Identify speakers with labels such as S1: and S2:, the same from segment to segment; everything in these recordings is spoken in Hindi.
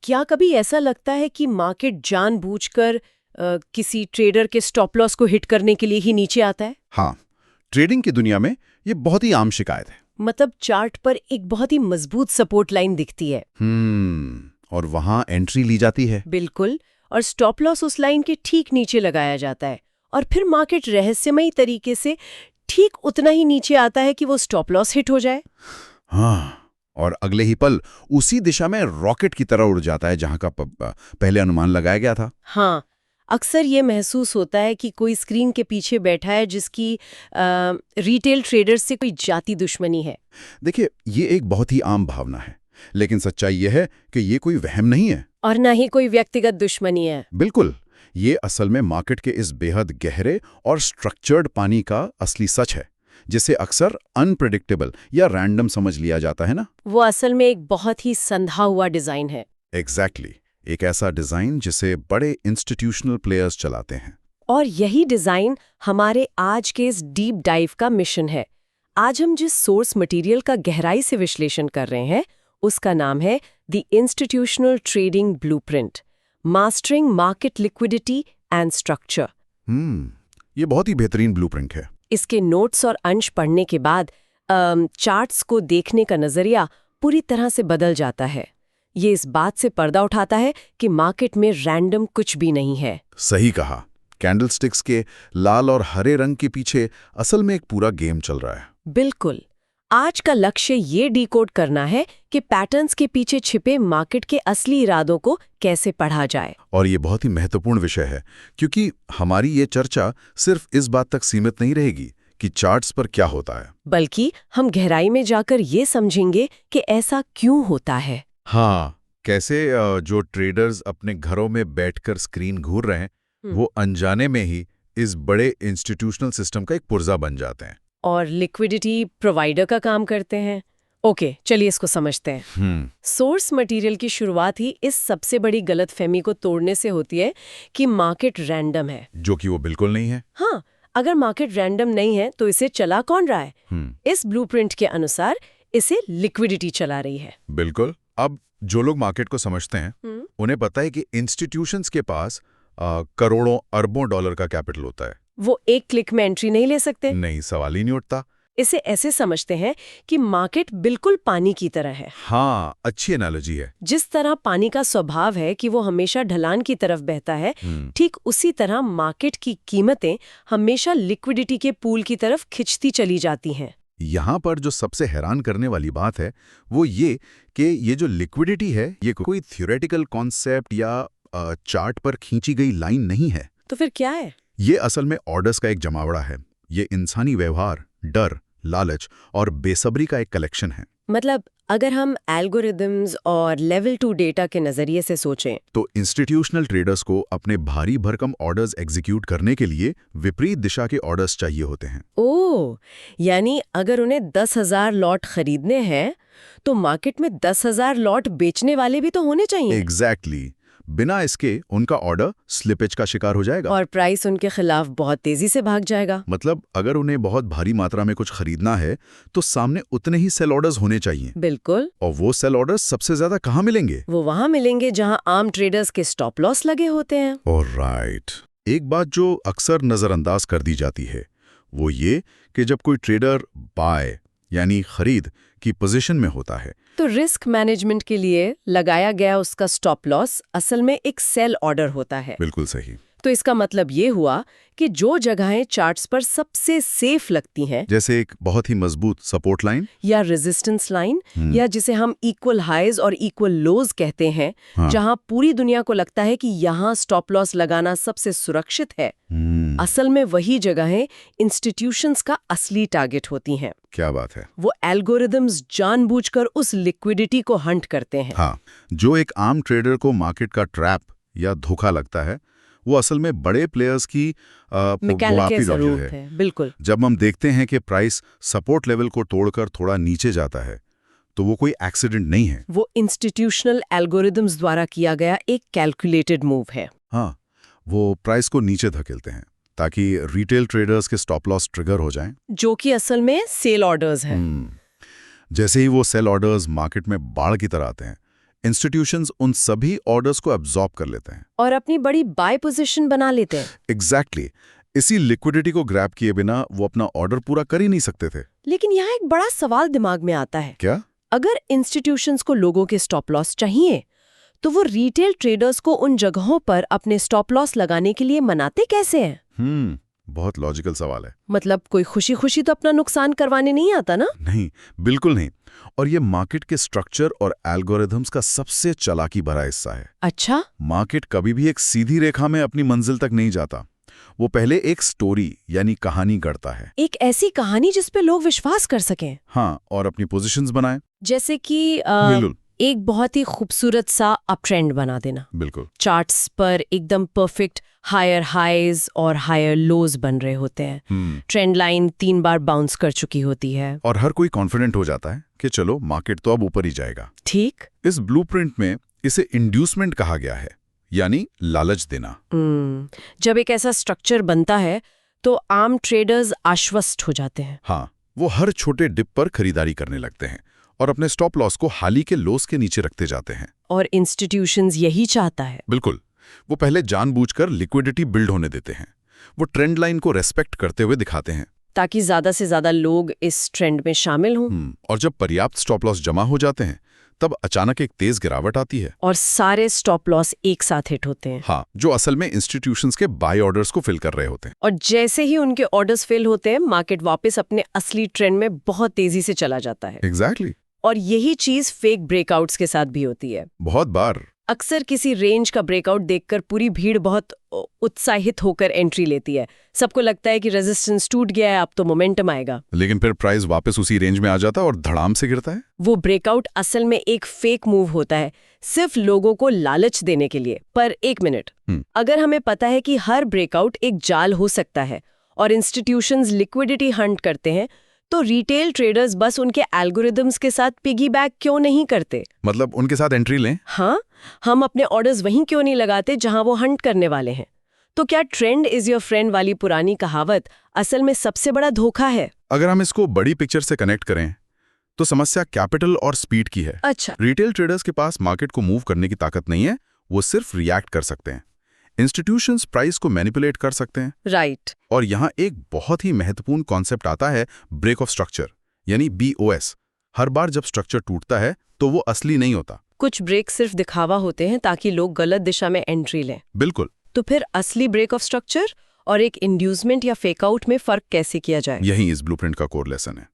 S1: क्या कभी ऐसा लगता है कि मार्केट जानबूझकर किसी ट्रेडर के स्टॉप लॉस को हिट करने के लिए ही नीचे आता है?
S2: हाँ, ट्रेडिंग की दुनिया में ये बहुत ही आम शिकायत है।
S1: मतलब चार्ट पर एक बहुत ही मजबूत सपोर्ट लाइन दिखती है।
S2: और वहां एंट्री ली जाती है।
S1: बिल्कुल, और स्टॉप लॉस उस लाइन के ठीक नीचे लगाया जाता है और फिर मार्केट रहस्यमयी तरीके से ठीक उतना ही नीचे आता है कि वो स्टॉप लॉस हिट हो जाए।
S2: हाँ, और अगले ही पल उसी दिशा में रॉकेट की तरह उड़ जाता है जहां का पहले अनुमान लगाया गया था।
S1: हाँ, अक्सर ये महसूस होता है कि कोई स्क्रीन के पीछे बैठा है जिसकी रिटेल ट्रेडर्स से कोई जाती दुश्मनी है।
S2: देखिए, ये एक बहुत ही आम भावना है, लेकिन सच्चाई ये है कि ये कोई वहम नहीं है
S1: और न ही कोई व्यक्तिगत दुश्मनी है।
S2: बिल्कुल, ये असल में मार्केट के इस बेहद गहरे और स्ट्रक्चर्ड पानी का असली सच है, जिसे अक्सर अनप्रेडिक्टेबल या रैंडम समझ लिया जाता है ना।
S1: वो असल में एक बहुत ही संधा हुआ डिजाइन है।
S2: एग्जैक्टली, एक ऐसा डिजाइन जिसे बड़े इंस्टीट्यूशनल प्लेयर्स चलाते हैं।
S1: और यही डिजाइन हमारे आज के इस डीप डाइव का मिशन है। आज हम जिस सोर्स मटेरियल का गहराई से विश्लेषण कर रहे हैं उसका नाम है the institutional trading blueprint, mastering market liquidity and structure.
S2: ये बहुत ही बेहतरीन ब्लूप्रिंट है।
S1: इसके नोट्स और अंश पढ़ने के बाद चार्ट्स को देखने का नजरिया पूरी तरह से बदल जाता है। ये इस बात से पर्दा उठाता है कि मार्केट में रैंडम कुछ भी नहीं है।
S2: सही कहा, कैंडलस्टिक्स के लाल और हरे रंग के पीछे असल में एक पूरा गेम चल रहा है।
S1: बिल्कुल, आज का लक्ष्य ये डिकोड करना है कि पैटर्न्स के पीछे छिपे मार्केट के असली इरादों को कैसे पढ़ा जाए।
S2: और ये बहुत ही महत्वपूर्ण विषय है, क्योंकि हमारी ये चर्चा सिर्फ इस बात तक सीमित नहीं रहेगी कि चार्ट्स पर क्या होता है,
S1: बल्कि हम गहराई में जाकर ये समझेंगे कि ऐसा क्यों होता है।
S2: हाँ, कैसे जो ट्रेडर्स अपने घरों में बैठकर स्क्रीन घूर रहे हैं, वो अनजाने में ही इस बड़े इंस्टीट्यूशनल सिस्टम का एक पुर्जा बन जाते हैं
S1: और लिक्विडिटी प्रोवाइडर का काम करते हैं। ओके, चलिए इसको समझते हैं। सोर्स मटेरियल की शुरुआत ही इस सबसे बड़ी गलतफहमी को तोड़ने से होती है कि मार्केट रैंडम है,
S2: जो कि वो बिल्कुल नहीं है।
S1: हाँ, अगर मार्केट रैंडम नहीं है तो इसे चला कौन रहा है? इस ब्लूप्रिंट के अनुसार इसे लिक्विडिटी चला रही है।
S2: बिल्कुल। अब जो लोग मार्केट को समझते हैं उन्हें पता है कि इंस्टीट्यूशंस के पास करोड़ों अरबों डॉलर का कैपिटल होता है।
S1: वो एक क्लिक में एंट्री नहीं ले सकते।
S2: नहीं, सवाल ही नहीं उठता।
S1: इसे ऐसे समझते हैं कि मार्केट बिल्कुल पानी की तरह है।
S2: हाँ, अच्छी एनालॉजी है।
S1: जिस तरह पानी का स्वभाव है कि वो हमेशा ढलान की तरफ बहता है, ठीक उसी तरह मार्केट की कीमतें हमेशा लिक्विडिटी के पूल की तरफ खिंचती चली जाती हैं।
S2: यहाँ पर जो सबसे हैरान करने वाली बात है वो ये कि ये जो लिक्विडिटी है ये कोई थ्योरेटिकल कॉन्सेप्ट या चार्ट पर खींची गई लाइन नहीं है।
S1: तो फिर क्या है?
S2: ये असल में ऑर्डर्स का एक जमावड़ा है। ये इंसानी व्यवहार, डर, लालच और बेसब्री का एक कलेक्शन है।
S1: मतलब अगर हम एल्गोरिदम्स और लेवल 2 डेटा के नजरिए से सोचें
S2: तो इंस्टीट्यूशनल ट्रेडर्स को अपने भारी भरकम ऑर्डर्स एग्जीक्यूट करने के लिए विपरीत दिशा के ऑर्डर्स चाहिए होते हैं।
S1: ओह, यानी अगर उन्हें 10,000 लॉट खरीदने हैं तो मार्केट में 10,000 लॉट बेचने वाले भी तो होने चाहिए।
S2: एग्जैक्टली। बिना इसके उनका ऑर्डर स्लिपेज का शिकार हो जाएगा
S1: और प्राइस उनके खिलाफ बहुत तेजी से भाग जाएगा।
S2: मतलब अगर उन्हें बहुत भारी मात्रा में कुछ खरीदना है तो सामने उतने ही सेल ऑर्डर्स होने चाहिए।
S1: बिल्कुल।
S2: और वो सेल ऑर्डर्स सबसे ज्यादा कहाँ मिलेंगे?
S1: वो वहां मिलेंगे जहां आम ट्रेडर्स के स्टॉप लॉस लगे होते हैं।
S2: ऑलराइट। एक बात जो अक्सर नजरअंदाज कर दी जाती है वो ये कि जब कोई ट्रेडर बाय यानी खरीद की पोजीशन में होता है
S1: तो रिस्क मैनेजमेंट के लिए लगाया गया उसका स्टॉप लॉस असल में एक सेल ऑर्डर होता है।
S2: बिल्कुल सही।
S1: तो इसका मतलब ये हुआ कि जो जगहें चार्ट्स पर सबसे सेफ लगती हैं,
S2: जैसे एक बहुत ही मजबूत सपोर्ट लाइन
S1: या रेजिस्टेंस लाइन, या जिसे हम इक्वल हाइज और इक्वल लोज कहते हैं, जहां पूरी दुनिया को लगता है कि यहां स्टॉप लॉस लगाना सबसे सुरक्षित है, असल में वही जगहें इंस्टीट्यूशंस का असली टारगेट होती हैं।
S2: क्या बात है।
S1: वो एल्गोरिदम्स जानबूझकर उस लिक्विडिटी को हंट करते हैं।
S2: हाँ, जो एक आम ट्रेडर को मार्केट का ट्रैप या धोखा लगता है वो असल में बड़े प्लेयर्स की
S1: मैकेनिकल जरूरत है। बिल्कुल।
S2: जब हम देखते हैं कि प्राइस सपोर्ट लेवल को तोड़कर थोड़ा नीचे जाता है तो वो कोई एक्सीडेंट नहीं है।
S1: वो इंस्टीट्यूशनल एल्गोरिदम्स द्वारा किया गया एक कैलकुलेटेड मूव है।
S2: हाँ, वो प्राइस को नीचे धकेलते हैं ताकि रिटेल ट्रेडर्स के स्टॉप लॉस ट्रिगर हो जाएं,
S1: जो कि असल में सेल ऑर्डर्स हैं।
S2: जैसे ही वो सेल ऑर्डर्स मार्केट में बाढ़ की तरह आते हैं, इंस्टीट्यूशंस उन सभी ऑर्डर्स को एब्जॉर्ब कर लेते हैं
S1: और अपनी बड़ी बाय पोजीशन बना लेते हैं।
S2: एग्जैक्टली इसी लिक्विडिटी को ग्रैब किए बिना वो अपना ऑर्डर पूरा कर ही नहीं सकते थे।
S1: लेकिन यहाँ एक बड़ा सवाल दिमाग में आता है,
S2: क्या?
S1: अगर इंस्टीट्यूशंस को लोगों के स्टॉप लॉस चाहिए तो वो रिटेल ट्रेडर्स को उन जगहों पर अपने स्टॉप लॉस लगाने के लिए मनाते कैसे हैं?
S2: बहुत लॉजिकल सवाल है।
S1: मतलब कोई खुशी खुशी तो अपना नुकसान करवाने नहीं आता ना?
S2: नहीं, बिल्कुल नहीं। और ये मार्केट के स्ट्रक्चर और एल्गोरिथम्स का सबसे चालाकी भरा हिस्सा है।
S1: अच्छा?
S2: मार्केट कभी भी एक सीधी रेखा में अपनी मंजिल तक नहीं जाता। वो पहले एक स्टोरी यानी कहानी गढ़ता है।
S1: एक ऐसी कहानी जिस पे लोग विश्वास कर सकें।
S2: हाँ, और अपनी पोजीशंस बनाए।
S1: जैसे कि
S2: बिल्कुल।
S1: एक बहुत ही खूबसूरत सा अप ट्रेंड बना देना।
S2: बिल्कुल।
S1: चार्ट्स पर एकदम परफेक्ट हायर हाईज और हायर लोज बन रहे होते हैं। ट्रेंड लाइन 3 बार बाउंस कर चुकी होती है
S2: और हर कोई कॉन्फिडेंट हो जाता है कि चलो मार्केट तो अब ऊपर ही जाएगा।
S1: ठीक।
S2: इस ब्लूप्रिंट में इसे इंड्यूसमेंट कहा गया है, यानी लालच देना।
S1: जब एक ऐसा स्ट्रक्चर बनता है तो आम ट्रेडर्स आश्वस्त हो जाते हैं।
S2: हाँ, वो हर छोटे डिप पर खरीदारी करने लगते हैं और अपने स्टॉप लॉस को हाल ही के लोस के नीचे रखते जाते हैं।
S1: और इंस्टीट्यूशंस यही चाहता है।
S2: बिल्कुल। वो पहले जानबूझकर लिक्विडिटी बिल्ड होने देते हैं। वो ट्रेंड लाइन को रेस्पेक्ट करते हुए दिखाते हैं
S1: ताकि ज्यादा से ज्यादा लोग इस ट्रेंड में शामिल हों।
S2: और जब पर्याप्त स्टॉप लॉस जमा हो जाते हैं तब अचानक एक तेज गिरावट आती है
S1: और सारे स्टॉप लॉस एक साथ हिट होते हैं।
S2: हाँ, जो असल में इंस्टीट्यूशंस के बाय ऑर्डर्स को फिल कर रहे होते हैं।
S1: और जैसे ही उनके ऑर्डर्स फेल होते हैं, मार्केट वापस अपने असली ट्रेंड में बहुत तेजी से चला जाता है।
S2: एग्जैक्टली।
S1: और यही चीज फेक ब्रेकआउट्स के साथ भी होती है।
S2: बहुत बार।
S1: अक्सर किसी रेंज का ब्रेकआउट देखकर पूरी भीड़ बहुत उत्साहित होकर एंट्री लेती है। सबको लगता है कि रेजिस्टेंस टूट गया है, अब तो मोमेंटम आएगा।
S2: लेकिन फिर प्राइस वापस उसी रेंज में आ जाता है और धड़ाम से गिरता है।
S1: वो ब्रेकआउट असल में एक फेक मूव होता है, सिर्फ लोगों को लालच देने के लिए। पर एक मिनट, अगर हमें पता है कि हर ब्रेकआउट एक जाल हो सकता है और इंस्टीट्यूशंस लिक्विडिटी हंट करते हैं, तो रिटेल ट्रेडर्स बस उनके एल्गोरिदम्स के साथ पिगीबैक क्यों नहीं करते?
S2: मतलब उनके साथ एंट्री लें?
S1: हाँ, हम अपने ऑर्डर्स वहीं क्यों नहीं लगाते जहां वो हंट करने वाले हैं? तो क्या ट्रेंड इज योर फ्रेंड वाली पुरानी कहावत असल में सबसे बड़ा धोखा है?
S2: अगर हम इसको बड़ी पिक्चर से कनेक्ट करें तो समस्या कैपिटल और स्पीड की है।
S1: अच्छा।
S2: रिटेल ट्रेडर्स के पास मार्केट को मूव करने की ताकत नहीं है, वो सिर्फ रिएक्ट कर सकते हैं। इंस्टीट्यूशंस प्राइस को मैनिपुलेट कर सकते हैं।
S1: राइट।
S2: और यहाँ एक बहुत ही महत्वपूर्ण कॉन्सेप्ट आता है, ब्रेक ऑफ स्ट्रक्चर यानी BOS। हर बार जब स्ट्रक्चर टूटता है तो वो असली नहीं होता।
S1: कुछ ब्रेक सिर्फ दिखावा होते हैं ताकि लोग गलत दिशा में एंट्री लें।
S2: बिल्कुल।
S1: तो फिर असली ब्रेक ऑफ स्ट्रक्चर और एक इंड्यूसमेंट या फेकआउट में फर्क कैसे किया जाए?
S2: यही इस ब्लूप्रिंट का कोर लेसन है।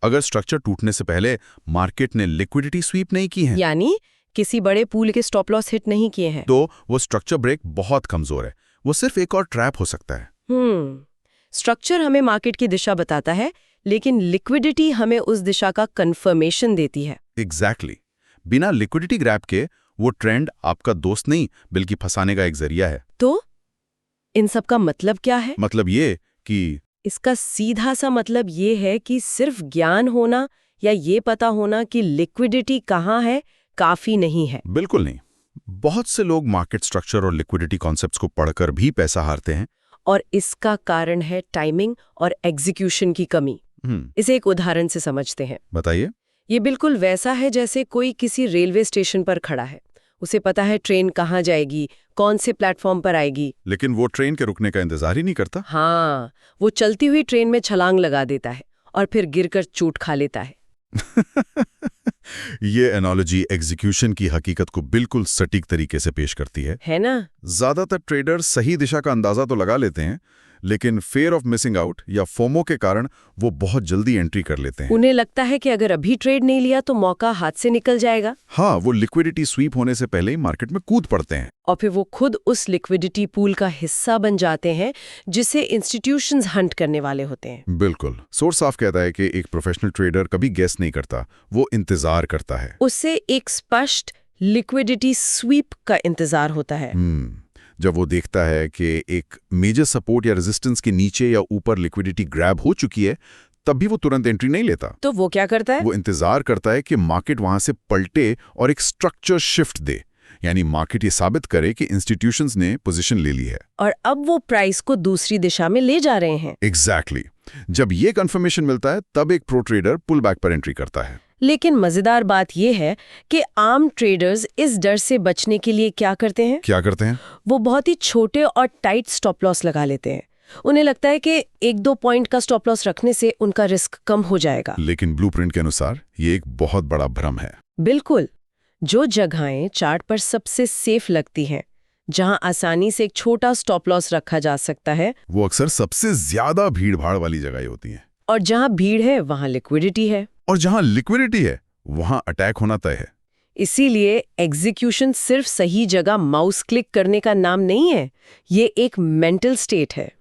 S2: अगर स्ट्रक्चर टूटने से पहले मार्केट ने लिक्विडिटी स्वीप नहीं की है,
S1: यानी किसी बड़े पूल के स्टॉप लॉस हिट नहीं किए हैं,
S2: तो वो स्ट्रक्चर ब्रेक बहुत कमजोर है। वो सिर्फ एक और ट्रैप हो सकता है।
S1: स्ट्रक्चर हमें मार्केट की दिशा बताता है, लेकिन लिक्विडिटी हमें उस दिशा का कंफर्मेशन देती है।
S2: एग्जैक्टली। बिना लिक्विडिटी ग्रैब के वो ट्रेंड आपका दोस्त नहीं बल्कि फंसाने का एक जरिया है।
S1: तो इन सब का मतलब क्या है?
S2: मतलब ये कि
S1: इसका सीधा सा मतलब ये है कि सिर्फ ज्ञान होना या ये पता होना कि लिक्विडिटी कहाँ है काफी नहीं है।
S2: बिल्कुल नहीं। बहुत से लोग मार्केट स्ट्रक्चर और लिक्विडिटी कॉन्सेप्ट्स को पढ़कर भी पैसा हारते हैं।
S1: और इसका कारण है टाइमिंग और एग्जीक्यूशन की कमी। इसे एक उदाहरण से समझते हैं।
S2: बताइए।
S1: ये बिल्कुल वैसा है जैसे कोई किसी रेलवे स्टेशन पर खड़ा है। उसे पता है ट्रेन कहाँ जाएगी, कौन से प्लेटफॉर्म पर आएगी, लेकिन
S2: वो ट्रेन के रुकने का इंतजार ही नहीं करता।
S1: हाँ, वो चलती हुई ट्रेन में छलांग लगा देता है और फिर गिरकर चोट खा लेता है।
S2: ये एनालॉजी एग्जीक्यूशन की हकीकत को बिल्कुल सटीक तरीके से पेश करती है
S1: ना?
S2: ज्यादातर ट्रेडर्स सही दिशा का अंदाजा तो लगा लेते हैं, लेकिन फेयर ऑफ मिसिंग आउट या फोमो के कारण वो बहुत जल्दी एंट्री कर लेते हैं।
S1: उन्हें लगता है कि अगर अभी ट्रेड नहीं लिया तो मौका हाथ से निकल जाएगा।
S2: हाँ, वो लिक्विडिटी स्वीप होने से पहले ही मार्केट में कूद पड़ते हैं
S1: और फिर वो खुद उस लिक्विडिटी पूल का हिस्सा बन जाते हैं जिसे इंस्टीट्यूशंस हंट करने वाले होते हैं।
S2: बिल्कुल। सोर्स साफ कहता है कि एक प्रोफेशनल ट्रेडर कभी गेस नहीं करता, वो इंतजार करता है।
S1: उससे एक स्पष्ट लिक्विडिटी स्वीप का इंतजार होता है।
S2: जब वो देखता है कि एक मेजर सपोर्ट या रेजिस्टेंस के नीचे या ऊपर लिक्विडिटी ग्रैब हो चुकी है, तब भी वो तुरंत एंट्री नहीं लेता।
S1: तो वो क्या करता है?
S2: वो इंतजार करता है कि मार्केट वहां से पलटे और एक स्ट्रक्चर शिफ्ट दे, यानी मार्केट ये साबित करे कि इंस्टीट्यूशंस ने पोजीशन ले ली है
S1: और अब वो प्राइस को दूसरी दिशा में ले जा रहे हैं।
S2: एग्जैक्टली। जब ये कंफर्मेशन मिलता है तब एक प्रो ट्रेडर पुल बैक पर एंट्री करता है।
S1: लेकिन मजेदार बात यह है कि आम ट्रेडर्स इस डर से बचने के लिए क्या करते हैं?
S2: क्या करते हैं?
S1: वो बहुत ही छोटे और टाइट स्टॉप लॉस लगा लेते हैं। उन्हें लगता है कि 1-2 पॉइंट का स्टॉप लॉस रखने से उनका रिस्क कम हो जाएगा।
S2: लेकिन ब्लूप्रिंट के अनुसार ये एक बहुत बड़ा भ्रम है।
S1: बिल्कुल। जो जगहें चार्ट पर सबसे सेफ लगती हैं, जहां आसानी से एक छोटा स्टॉप लॉस रखा जा सकता है,
S2: वो अक्सर सबसे ज्यादा भीड़-भाड़ वाली जगह होती हैं।
S1: और जहां भीड़ है वहां लिक्विडिटी है।
S2: और जहां लिक्विडिटी है वहां अटैक होना तय है।
S1: इसीलिए एग्जीक्यूशन सिर्फ सही जगह माउस क्लिक करने का नाम नहीं है, ये एक मेंटल स्टेट है।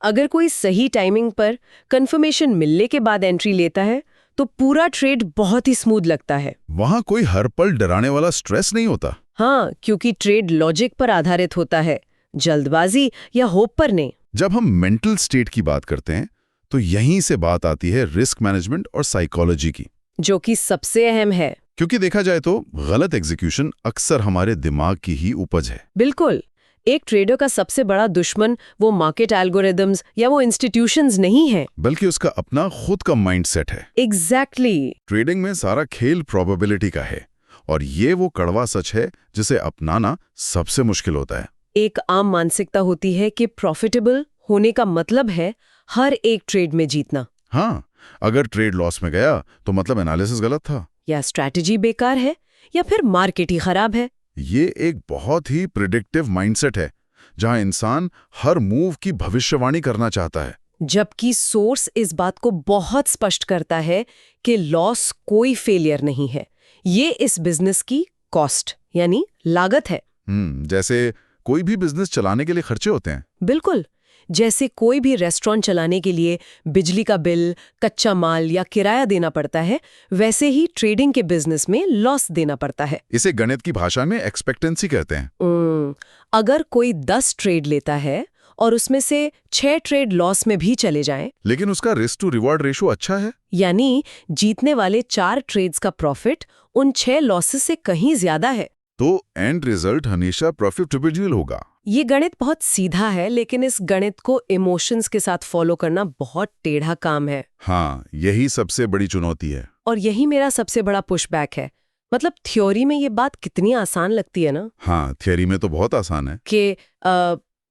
S1: अगर कोई सही टाइमिंग पर कंफर्मेशन मिलने के बाद एंट्री लेता है तो पूरा ट्रेड बहुत ही स्मूथ लगता है।
S2: वहां कोई हर पल डराने वाला स्ट्रेस नहीं होता।
S1: हाँ, क्योंकि ट्रेड लॉजिक पर आधारित होता है, जल्दबाजी या होप पर नहीं।
S2: जब हम मेंटल स्टेट की बात करते हैं तो यहीं से बात आती है रिस्क मैनेजमेंट और साइकोलॉजी की,
S1: जो कि सबसे अहम है।
S2: क्योंकि देखा जाए तो गलत एग्जीक्यूशन अक्सर हमारे दिमाग की ही उपज है।
S1: बिल्कुल। एक ट्रेडर का सबसे बड़ा दुश्मन वो मार्केट एल्गोरिदम्स या वो इंस्टीट्यूशंस नहीं है,
S2: बल्कि उसका अपना खुद का माइंडसेट है।
S1: एग्जैक्टली।
S2: ट्रेडिंग में सारा खेल प्रोबेबिलिटी का है, और ये वो कड़वा सच है जिसे अपनाना सबसे मुश्किल होता है।
S1: एक आम मानसिकता होती है कि प्रॉफिटेबल होने का मतलब है हर एक ट्रेड में जीतना।
S2: हाँ, अगर ट्रेड लॉस में गया तो मतलब एनालिसिस गलत था,
S1: या स्ट्रैटेजी बेकार है, या फिर मार्केट ही खराब है।
S2: ये एक बहुत ही प्रिडिक्टिव माइंडसेट है जहां इंसान हर मूव की भविष्यवाणी करना चाहता है,
S1: जबकि सोर्स इस बात को बहुत स्पष्ट करता है कि लॉस कोई फेलियर नहीं है, ये इस बिजनेस की कॉस्ट यानी लागत है।
S2: जैसे कोई भी बिजनेस चलाने के लिए खर्चे होते हैं।
S1: बिल्कुल। जैसे कोई भी रेस्टोरेंट चलाने के लिए बिजली का बिल, कच्चा माल या किराया देना पड़ता है, वैसे ही ट्रेडिंग के बिजनेस में लॉस देना पड़ता है।
S2: इसे गणित की भाषा में एक्सपेक्टेंसी कहते हैं।
S1: अगर कोई 10 ट्रेड लेता है और उसमें से 6 ट्रेड लॉस में भी चले जाएं,
S2: लेकिन उसका रिस्क टू रिवॉर्ड रेशो अच्छा है,
S1: यानी जीतने वाले 4 ट्रेड्स का प्रॉफिट उन 6 लॉसेस से कहीं ज्यादा है,
S2: तो एंड रिजल्ट हमेशा प्रॉफिटेबल होगा।
S1: ये गणित बहुत सीधा है, लेकिन इस गणित को इमोशंस के साथ फॉलो करना बहुत टेढ़ा काम है।
S2: हाँ, यही सबसे बड़ी चुनौती है।
S1: और यही मेरा सबसे बड़ा पुशबैक है। मतलब थ्योरी में ये बात कितनी आसान लगती है ना।
S2: हाँ, थियरी में तो बहुत आसान है
S1: कि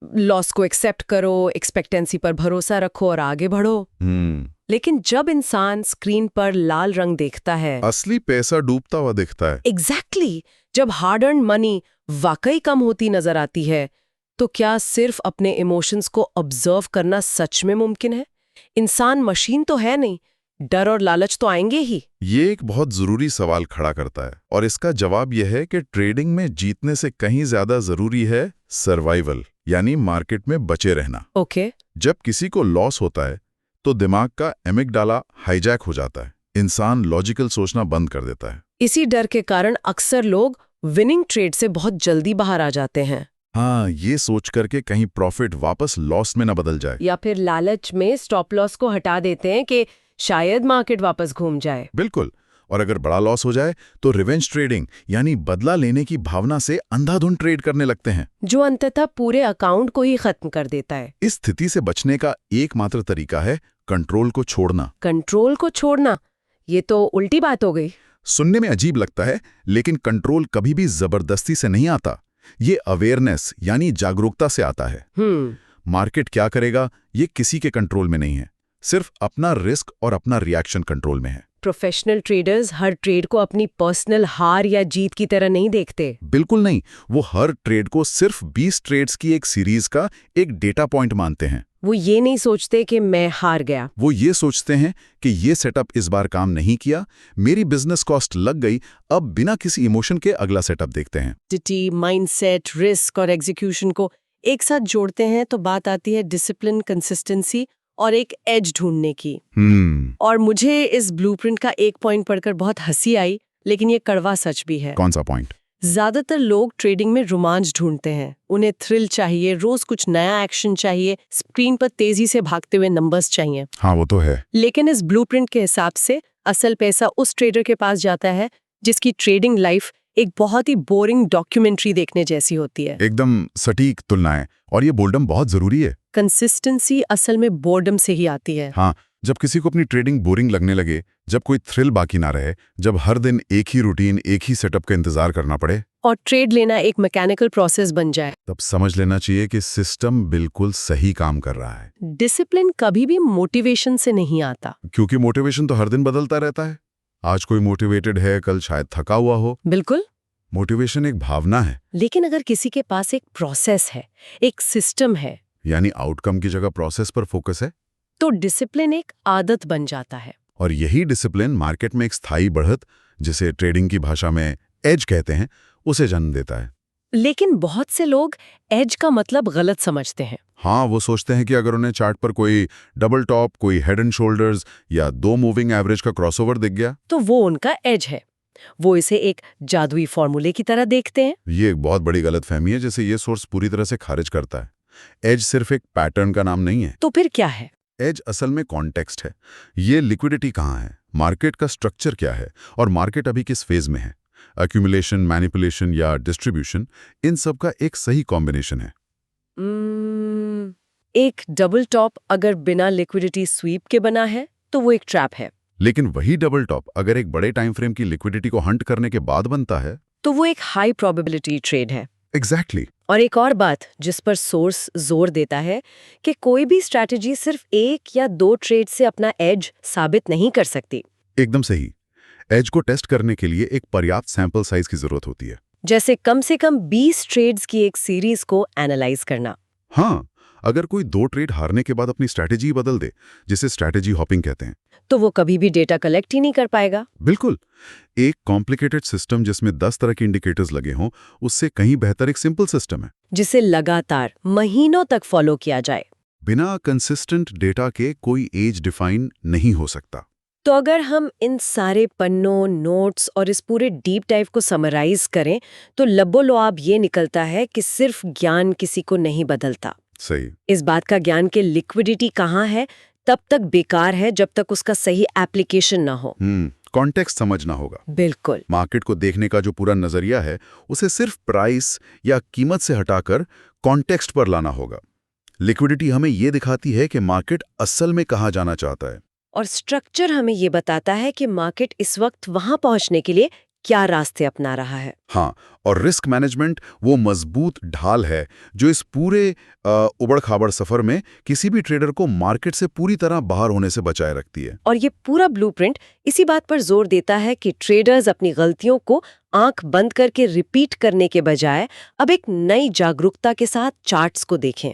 S1: लॉस को एक्सेप्ट करो, एक्सपेक्टेंसी पर भरोसा रखो और आगे बढ़ो। लेकिन जब इंसान स्क्रीन पर लाल रंग देखता है,
S2: असली पैसा डूबता हुआ दिखता है।
S1: एग्जैक्टली, जब हार्ड अर्न मनी वाकई कम होती नजर आती है, तो क्या सिर्फ अपने इमोशंस को ऑब्जर्व करना सच में मुमकिन है? इंसान मशीन तो है नहीं, डर और लालच तो आएंगे ही।
S2: ये एक बहुत जरूरी सवाल खड़ा करता है, और इसका जवाब यह है कि ट्रेडिंग में जीतने से कहीं ज्यादा जरूरी है सर्वाइवल, यानी मार्केट में बचे रहना।
S1: ओके।
S2: जब किसी को लॉस होता है तो दिमाग का एमिगडाला हाईजैक हो जाता है, इंसान लॉजिकल सोचना बंद कर देता है।
S1: इसी डर के कारण अक्सर लोग विनिंग ट्रेड से बहुत जल्दी बाहर आ जाते हैं।
S2: हाँ, ये सोच करके कहीं प्रॉफिट वापस लॉस में न बदल जाए,
S1: या फिर लालच में स्टॉप लॉस को हटा देते हैं कि शायद मार्केट वापस घूम जाए।
S2: बिल्कुल। और अगर बड़ा लॉस हो जाए तो रिवेंज ट्रेडिंग यानी बदला लेने की भावना से अंधाधुंध ट्रेड करने लगते हैं,
S1: जो अंततः पूरे अकाउंट को ही खत्म कर देता है।
S2: इस स्थिति से बचने का एकमात्र तरीका है कंट्रोल को छोड़ना।
S1: कंट्रोल को छोड़ना, ये तो उल्टी बात हो गई।
S2: सुनने में अजीब लगता है, लेकिन कंट्रोल कभी भी जबरदस्ती से नहीं आता, ये अवेयरनेस यानी जागरूकता से आता है। मार्केट क्या करेगा ये किसी के कंट्रोल में नहीं है, सिर्फ अपना रिस्क और अपना रिएक्शन कंट्रोल में है।
S1: प्रोफेशनल ट्रेडर्स हर ट्रेड को अपनी पर्सनल हार या जीत की तरह नहीं देखते।
S2: बिल्कुल नहीं, वो हर ट्रेड को सिर्फ 20 ट्रेड्स की एक सीरीज का एक डेटा पॉइंट मानते हैं।
S1: वो ये नहीं सोचते कि मैं हार गया,
S2: वो ये सोचते हैं कि ये सेटअप इस बार काम नहीं किया, मेरी बिजनेस कॉस्ट लग गई, अब बिना किसी इमोशन के अगला सेटअप देखते हैं।
S1: माइंडसेट, रिस्क और एग्जीक्यूशन को एक साथ जोड़ते हैं तो बात आती है डिसिप्लिन, कंसिस्टेंसी और एक एज ढूंढने की। और मुझे इस ब्लूप्रिंट का एक पॉइंट पढ़कर बहुत हंसी आई, लेकिन ये कड़वा सच भी है।
S2: कौन सा पॉइंट?
S1: ज्यादातर लोग ट्रेडिंग में रोमांच ढूंढते हैं, उन्हें थ्रिल चाहिए, रोज कुछ नया एक्शन चाहिए, स्क्रीन पर तेजी से भागते हुए नंबर्स चाहिए।
S2: हाँ, वो तो है।
S1: लेकिन इस ब्लूप्रिंट के हिसाब से असल पैसा उस ट्रेडर के पास जाता है जिसकी ट्रेडिंग लाइफ एक बहुत ही बोरिंग डॉक्यूमेंट्री देखने जैसी होती है।
S2: एकदम सटीक तुलनाएं, और ये बोर्डम बहुत जरूरी है।
S1: कंसिस्टेंसी असल में बोर्डम से ही आती है।
S2: हाँ, जब किसी को अपनी ट्रेडिंग बोरिंग लगने लगे जब कोई थ्रिल बाकी ना रहे, जब हर दिन एक ही रूटीन, एक ही सेटअप का इंतजार करना पड़े,
S1: और ट्रेड लेना एक मैकेनिकल प्रोसेस बन जाए।
S2: तब समझ लेना चाहिए कि सिस्टम बिल्कुल सही काम कर रहा है।
S1: डिसिप्लिन कभी भी मोटिवेशन से नहीं आता।
S2: क्योंकि मोटिवेशन तो हर दिन बदलता रहता है। आज कोई मोटिवेटेड है, कल शायद थका हुआ हो।
S1: बिल्कुल।
S2: मोटिवेशन एक भावना है।
S1: लेकिन अगर किसी के पास एक प्रोसेस है, एक सिस्टम है,
S2: यानी आउटकम की जगह प्रोसेस पर फोकस है,
S1: तो डिसिप्लिन एक आदत बन जाता है।
S2: और यही डिसिप्लिन मार्केट में एक स्थायी बढ़त, जिसे ट्रेडिंग की भाषा में एज कहते हैं, उसे जन्म देता है।
S1: लेकिन बहुत से लोग एज का मतलब गलत समझते हैं।
S2: हाँ, वो सोचते हैं कि अगर उन्हें चार्ट पर कोई डबल टॉप, कोई हेड एंड शोल्डर्स या 2 मूविंग एवरेज का क्रॉसओवर दिख गया,
S1: तो वो उनका एज है। वो इसे एक जादुई फॉर्मूले की तरह देखते हैं।
S2: ये एक बहुत बड़ी गलतफहमी है, जिसे ये सोर्स पूरी तरह से खारिज करता है। एज सिर्फ एक पैटर्न का नाम नहीं है।
S1: तो फिर क्या है?
S2: एज असल में कॉन्टेक्स्ट है। ये लिक्विडिटी कहाँ है, मार्केट का स्ट्रक्चर क्या है, और मार्केट अभी किस फेज में है। एक्यूमुलेशन, मैनिपुलेशन या डिस्ट्रीब्यूशन, इन सब का एक सही कॉम्बिनेशन है।
S1: एक डबल टॉप अगर बिना लिक्विडिटी स्वीप के बना है तो वो एक ट्रैप है।
S2: लेकिन वही डबल टॉप अगर एक बड़े टाइम फ्रेम की लिक्विडिटी को हंट करने के बाद बनता है,
S1: तो वो एक हाई प्रोबेबिलिटी ट्रेड है।
S2: एग्जैक्टली।
S1: और एक और बात जिस पर सोर्स जोर देता है कि कोई भी स्ट्रैटेजी सिर्फ एक या 2 ट्रेड से अपना एज साबित नहीं कर सकती।
S2: एकदम सही। एज को टेस्ट करने के लिए एक पर्याप्त सैंपल साइज की जरूरत होती है।
S1: जैसे कम से कम 20 ट्रेड्स की एक सीरीज को एनालाइज करना।
S2: हाँ, अगर कोई 2 ट्रेड हारने के बाद अपनी स्ट्रैटेजी बदल दे, जिसे स्ट्रैटेजी हॉपिंग कहते हैं,
S1: तो वो कभी भी डेटा कलेक्ट ही नहीं कर पाएगा।
S2: बिल्कुल। एक कॉम्प्लिकेटेड सिस्टम जिसमें 10 तरह के इंडिकेटर्स लगे हों, उससे कहीं बेहतर एक सिंपल सिस्टम है,
S1: जिसे लगातार महीनों तक फॉलो किया जाए।
S2: बिना कंसिस्टेंट डेटा के कोई एज डिफाइन नहीं हो सकता।
S1: तो अगर हम इन सारे पन्नों, नोट्स और इस पूरे डीप डाइव को समराइज करें, तो लबोलुआब ये निकलता है कि सिर्फ ज्ञान किसी को नहीं बदलता।
S2: सही।
S1: इस बात का ज्ञान कि लिक्विडिटी कहाँ है तब तक बेकार है जब तक उसका सही एप्लीकेशन ना हो।
S2: कॉन्टेक्स्ट समझना होगा।
S1: बिल्कुल।
S2: मार्केट को देखने का जो पूरा नजरिया है, उसे सिर्फ प्राइस या कीमत से हटाकर कॉन्टेक्स्ट पर लाना होगा। लिक्विडिटी हमें ये दिखाती है कि मार्केट असल में कहाँ जाना चाहता है,
S1: और स्ट्रक्चर हमें ये बताता है कि मार्केट इस वक्त वहां पहुंचने के लिए क्या रास्ते अपना रहा है।
S2: हाँ, और रिस्क मैनेजमेंट वो मजबूत ढाल है जो इस पूरे उबड़-खाबड़ सफर में किसी भी ट्रेडर को मार्केट से पूरी तरह बाहर होने से बचाए रखती है।
S1: और ये पूरा ब्लूप्रिंट इसी बात पर जोर देता है कि ट्रेडर्स अपनी गलतियों को आंख बंद करके रिपीट करने के बजाय अब एक नई जागरूकता के साथ चार्ट्स को देखें।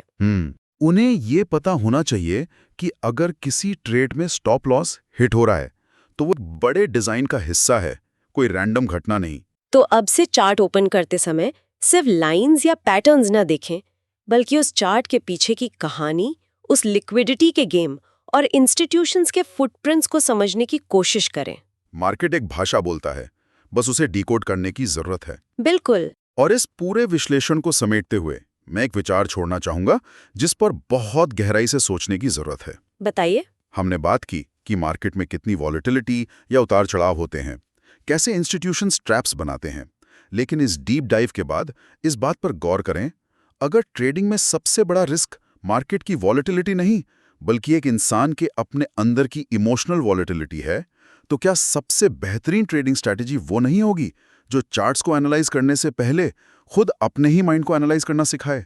S2: उन्हें ये पता होना चाहिए कि अगर किसी ट्रेड में स्टॉप लॉस हिट हो रहा है, तो वो बड़े डिजाइन का हिस्सा है, कोई रैंडम घटना नहीं।
S1: तो अब से चार्ट ओपन करते समय सिर्फ लाइंस या पैटर्न्स ना देखें, बल्कि उस चार्ट के पीछे की कहानी, उस लिक्विडिटी के गेम और इंस्टीट्यूशंस के फुटप्रिंट्स को समझने की कोशिश करें।
S2: मार्केट एक भाषा बोलता है, बस उसे डिकोड करने की जरूरत है।
S1: बिल्कुल।
S2: और इस पूरे विश्लेषण को समेटते हुए मैं एक विचार छोड़ना चाहूंगा जिस पर बहुत गहराई से सोचने की जरूरत है।
S1: बताइए।
S2: हमने बात की कि मार्केट में कितनी वॉलेटिलिटी या उतार चढ़ाव होते हैं, कैसे इंस्टीट्यूशंस ट्रैप्स बनाते हैं, लेकिन इस डीप डाइव के बाद इस बात पर गौर करें, अगर ट्रेडिंग में सबसे बड़ा रिस्क मार्केट की वॉलेटिलिटी नहीं बल्कि एक इंसान के अपने अंदर की इमोशनल वॉलेटिलिटी है, तो क्या सबसे बेहतरीन ट्रेडिंग स्ट्रैटेजी वो नहीं होगी जो चार्ट्स को एनालाइज करने से पहले खुद अपने ही माइंड को एनालाइज करना सिखाए?